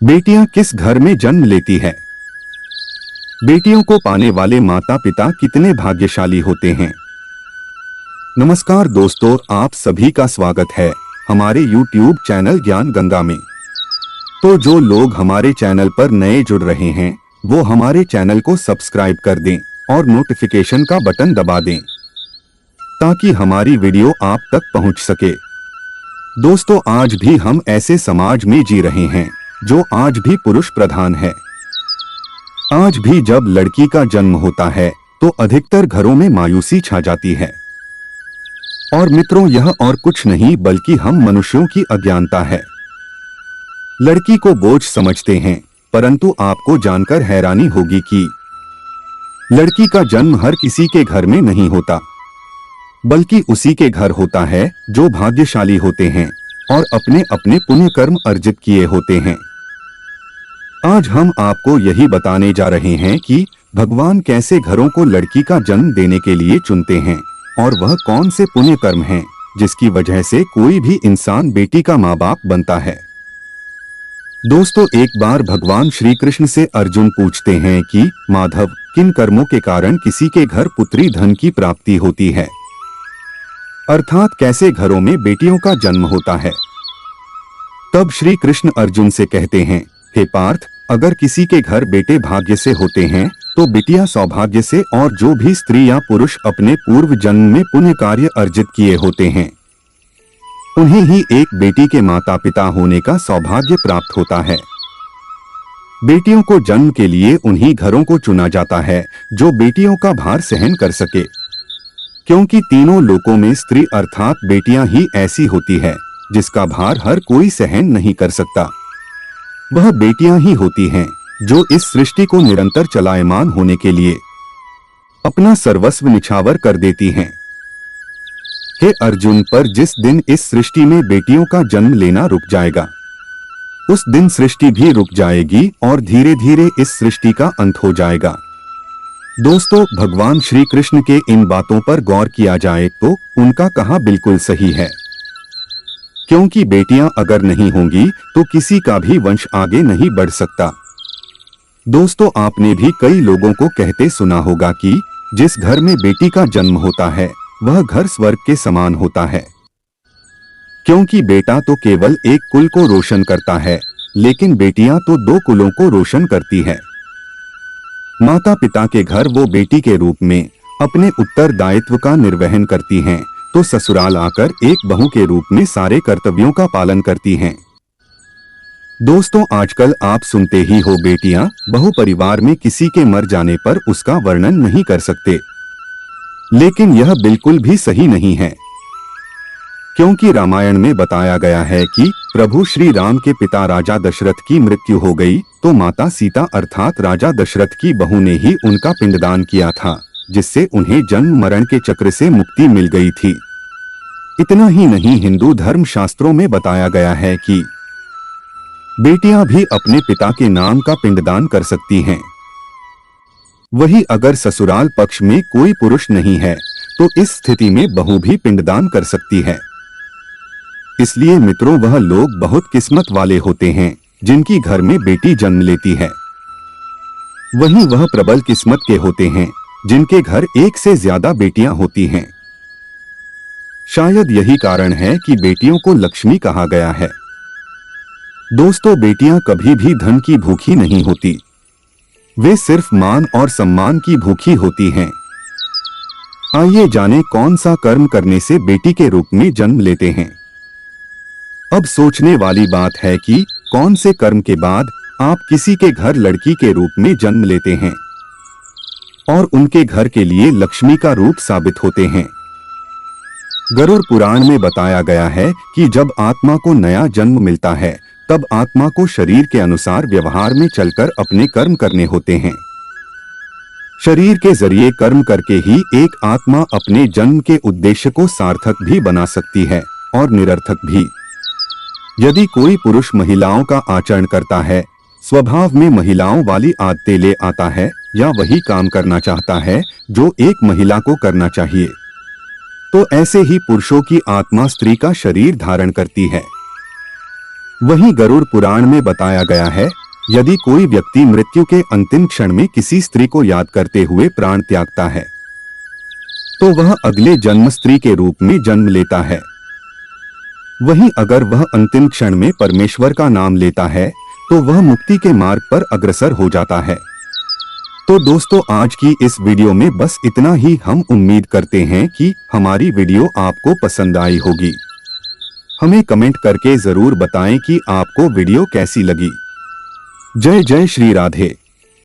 बेटियां किस घर में जन्म लेती है? बेटियों को पाने वाले माता पिता कितने भाग्यशाली होते हैं। नमस्कार दोस्तों, आप सभी का स्वागत है हमारे YouTube चैनल ज्ञान गंगा में। तो जो लोग हमारे चैनल पर नए जुड़ रहे हैं वो हमारे चैनल को सब्सक्राइब कर दें और नोटिफिकेशन का बटन दबा दें ताकि हमारी वीडियो आप तक पहुंच सके। दोस्तों, आज भी हम ऐसे समाज में जी रहे हैं जो आज भी पुरुष प्रधान है। आज भी जब लड़की का जन्म होता है तो अधिकतर घरों में मायूसी छा जाती है। और मित्रों, यह और कुछ नहीं बल्कि हम मनुष्यों की अज्ञानता है। लड़की को बोझ समझते हैं, परंतु आपको जानकर हैरानी होगी कि लड़की का जन्म हर किसी के घर में नहीं होता, बल्कि उसी के घर होता है जो भाग्यशाली होते हैं और अपने अपने पुण्य कर्म अर्जित किए होते हैं। आज हम आपको यही बताने जा रहे हैं कि भगवान कैसे घरों को लड़की का जन्म देने के लिए चुनते हैं और वह कौन से पुण्य कर्म हैं जिसकी वजह से कोई भी इंसान बेटी का माँ बाप बनता है। दोस्तों, एक बार भगवान श्री कृष्ण से अर्जुन पूछते हैं कि माधव, किन कर्मों के कारण किसी के घर पुत्री धन की प्राप्ति होती है, अर्थात कैसे घरों में बेटियों का जन्म होता है। तब श्री कृष्ण अर्जुन से कहते हैं, हे पार्थ, अगर किसी के घर बेटे भाग्य से होते हैं तो बिटिया सौभाग्य से, और जो भी स्त्री या पुरुष अपने पूर्व जन्म में पुण्य कार्य अर्जित किए होते हैं उन्हें ही एक बेटी के माता पिता होने का सौभाग्य प्राप्त होता है। बेटियों को जन्म के लिए उन्हीं घरों को चुना जाता है जो बेटियों का भार सहन कर सके, क्योंकि तीनों लोकों में स्त्री अर्थात बेटियां ही ऐसी होती है जिसका भार हर कोई सहन नहीं कर सकता। वह बेटियां ही होती हैं जो इस सृष्टि को निरंतर चलायमान होने के लिए अपना सर्वस्व निछावर कर देती हैं। हे अर्जुन, पर जिस दिन इस सृष्टि में बेटियों का जन्म लेना रुक जाएगा उस दिन सृष्टि भी रुक जाएगी और धीरे धीरे इस सृष्टि का अंत हो जाएगा। दोस्तों, भगवान श्री कृष्ण के इन बातों पर गौर किया जाए तो उनका कहा बिल्कुल सही है, क्योंकि बेटियां अगर नहीं होंगी तो किसी का भी वंश आगे नहीं बढ़ सकता। दोस्तों, आपने भी कई लोगों को कहते सुना होगा कि जिस घर में बेटी का जन्म होता है वह घर स्वर्ग के समान होता है, क्योंकि बेटा तो केवल एक कुल को रोशन करता है, लेकिन बेटियां तो दो कुलों को रोशन करती है। माता पिता के घर वो बेटी के रूप में अपने उत्तरदायित्व का निर्वहन करती हैं, तो ससुराल आकर एक बहू के रूप में सारे कर्तव्यों का पालन करती हैं। दोस्तों, आजकल आप सुनते ही हो बेटियां बहु परिवार में किसी के मर जाने पर उसका वर्णन नहीं कर सकते, लेकिन यह बिल्कुल भी सही नहीं है, क्योंकि रामायण में बताया गया है कि प्रभु श्री राम के पिता राजा दशरथ की मृत्यु हो गई तो माता सीता अर्थात राजा दशरथ की बहू ने ही उनका पिंडदान किया था, जिससे उन्हें जन्म मरण के चक्र से मुक्ति मिल गई थी। इतना ही नहीं, हिंदू धर्म शास्त्रों में बताया गया है कि बेटियां भी अपने पिता के नाम का पिंडदान कर सकती हैं। वही अगर ससुराल पक्ष में कोई पुरुष नहीं है तो इस स्थिति में बहू भी पिंडदान कर सकती है। इसलिए मित्रों, वह लोग बहुत किस्मत वाले होते हैं जिनकी घर में बेटी जन्म लेती है। वहीं वह प्रबल किस्मत के होते हैं जिनके घर एक से ज्यादा बेटियां होती हैं। शायद यही कारण है कि बेटियों को लक्ष्मी कहा गया है। दोस्तों, बेटियां कभी भी धन की भूखी नहीं होती, वे सिर्फ मान और सम्मान की भूखी होती हैं। आइए जानें कौन सा कर्म करने से बेटी के रूप में जन्म लेते हैं। अब सोचने वाली बात है कि कौन से कर्म के बाद आप किसी के घर लड़की के रूप में जन्म लेते हैं और उनके घर के लिए लक्ष्मी का रूप साबित होते हैं। गरुड़ पुराण में बताया गया है कि जब आत्मा को नया जन्म मिलता है तब आत्मा को शरीर के अनुसार व्यवहार में चलकर अपने कर्म करने होते हैं। शरीर के जरिए कर्म करके ही एक आत्मा अपने जन्म के उद्देश्य को सार्थक भी बना सकती है और निरर्थक भी। यदि कोई पुरुष महिलाओं का आचरण करता है, स्वभाव में महिलाओं वाली आदतें ले आता है या वही काम करना चाहता है जो एक महिला को करना चाहिए, तो ऐसे ही पुरुषों की आत्मा स्त्री का शरीर धारण करती है। वहीं गरुड़ पुराण में बताया गया है, यदि कोई व्यक्ति मृत्यु के अंतिम क्षण में किसी स्त्री को याद करते हुए प्राण त्यागता है तो वह अगले जन्म स्त्री के रूप में जन्म लेता है। वहीं अगर वह अंतिम क्षण में परमेश्वर का नाम लेता है तो वह मुक्ति के मार्ग पर अग्रसर हो जाता है। तो दोस्तों, आज की इस वीडियो में बस इतना ही। हम उम्मीद करते हैं कि हमारी वीडियो आपको पसंद आई होगी। हमें कमेंट करके जरूर बताएं कि आपको वीडियो कैसी लगी। जय जय श्री राधे।